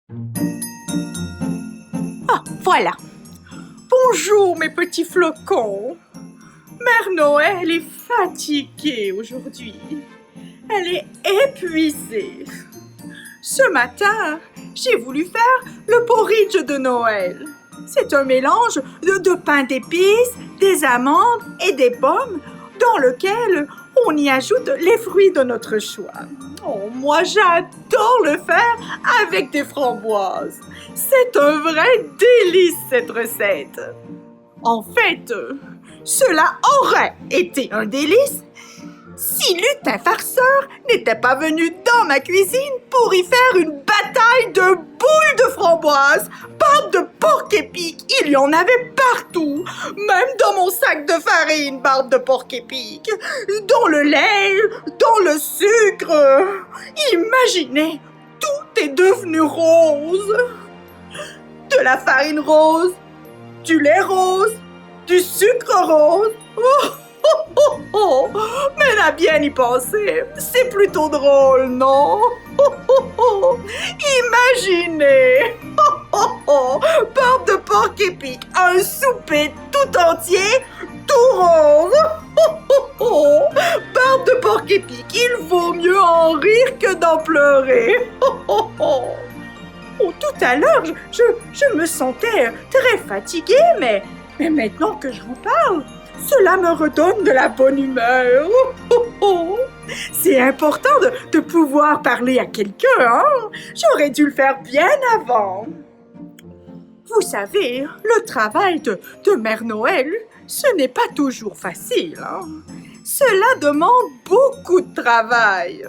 Ah, voilà. Bonjour mes petits flocons. Mère Noël est fatiguée aujourd'hui. Elle est épuisée. Ce matin, j'ai voulu faire le porridge de Noël. C'est un mélange de pain d'épices, des amandes et des pommes dans lequel on y ajoute les fruits de notre choix. Oh, moi j'adore le faire avec des framboises. C'est un vrai délice cette recette. En fait, cela aurait été un délice si Lutin Farceur n'était pas venu dans ma cuisine pour y faire une bataille de boules de framboises, barbe de porc-épic, il y en avait partout, même dans mon sac de farine, barbe de porc-épic, dans le lait, dans le sucre. Imaginez, tout est devenu rose. De la farine rose, du lait rose, du sucre rose. Mais à bien y penser, c'est plutôt drôle, non? Imaginez! Barbe de porc-épic, un souper tout entier, tout rose! Barbe de porc-épic, il vaut mieux en rire que d'en pleurer! Oh, tout à l'heure, je me sentais très fatiguée, mais maintenant que je vous parle, cela me redonne de la bonne humeur. C'est important de pouvoir parler à quelqu'un, hein? J'aurais dû le faire bien avant. Vous savez, le travail de Mère Noël, ce n'est pas toujours facile, hein? Cela demande beaucoup de travail.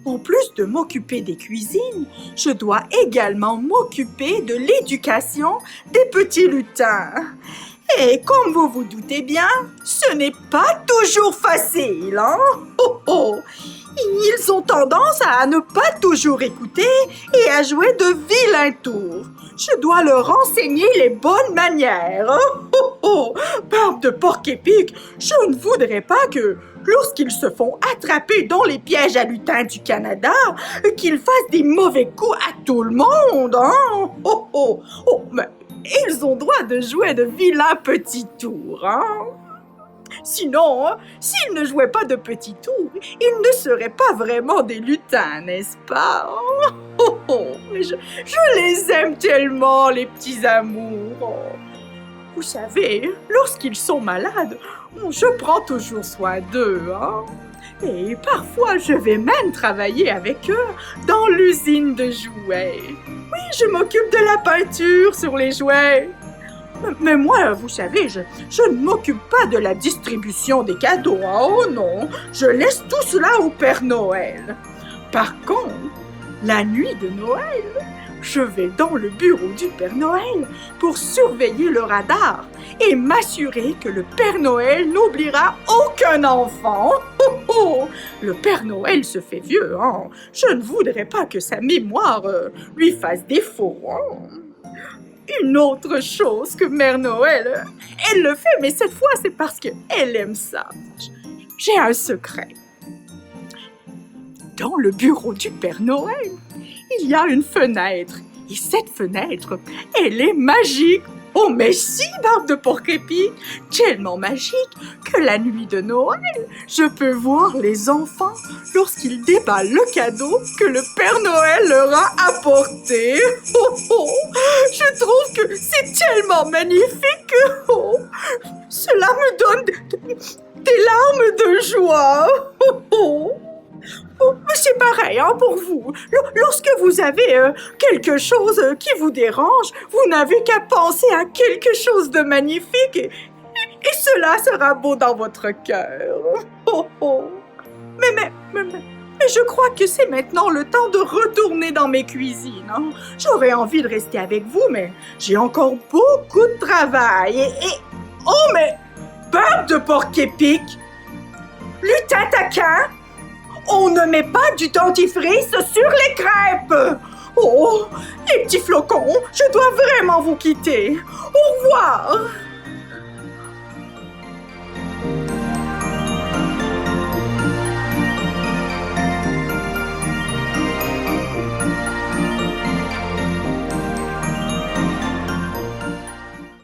En plus de m'occuper des cuisines, je dois également m'occuper de l'éducation des petits lutins. Et comme vous vous doutez bien, ce n'est pas toujours facile, hein? Ils ont tendance à ne pas toujours écouter et à jouer de vilains tours. Je dois leur enseigner les bonnes manières. Barbe de porc-épic, je ne voudrais pas que, lorsqu'ils se font attraper dans les pièges à lutins du Canada, qu'ils fassent des mauvais coups à tout le monde, hein? Mais ils ont droit de jouer de vilains petits tours, hein? Sinon, s'ils ne jouaient pas de petits tours, ils ne seraient pas vraiment des lutins, n'est-ce pas? Mais je les aime tellement, les petits amours. Vous savez, lorsqu'ils sont malades, je prends toujours soin d'eux, hein? Et parfois, je vais même travailler avec eux dans l'usine de jouets. Oui, je m'occupe de la peinture sur les jouets. Mais moi, vous savez, je ne m'occupe pas de la distribution des cadeaux. Hein? Oh non, je laisse tout cela au Père Noël. Par contre, la nuit de Noël, je vais dans le bureau du Père Noël pour surveiller le radar et m'assurer que le Père Noël n'oubliera aucun enfant. Le Père Noël se fait vieux, hein? Je ne voudrais pas que sa mémoire lui fasse défaut. Hein? Une autre chose que Mère Noël, elle le fait, mais cette fois, c'est parce qu'elle aime ça. J'ai un secret. Dans le bureau du Père Noël, il y a une fenêtre. Et cette fenêtre, elle est magique. Oh, mais si, barbe de porc-épic, tellement magique que la nuit de Noël, je peux voir les enfants lorsqu'ils déballent le cadeau que le Père Noël leur a apporté. Je trouve que c'est tellement magnifique. Cela me donne des larmes de joie. C'est pareil hein, pour vous. Lorsque vous avez quelque chose qui vous dérange, vous n'avez qu'à penser à quelque chose de magnifique et cela sera beau dans votre cœur. Mais je crois que c'est maintenant le temps de retourner dans mes cuisines. Hein. J'aurais envie de rester avec vous, mais j'ai encore beaucoup de travail. Oh, mais barbe de porc-épic, lutin taquin, on ne met pas du dentifrice sur les crêpes. Oh, les petits flocons, je dois vraiment vous quitter. Au revoir.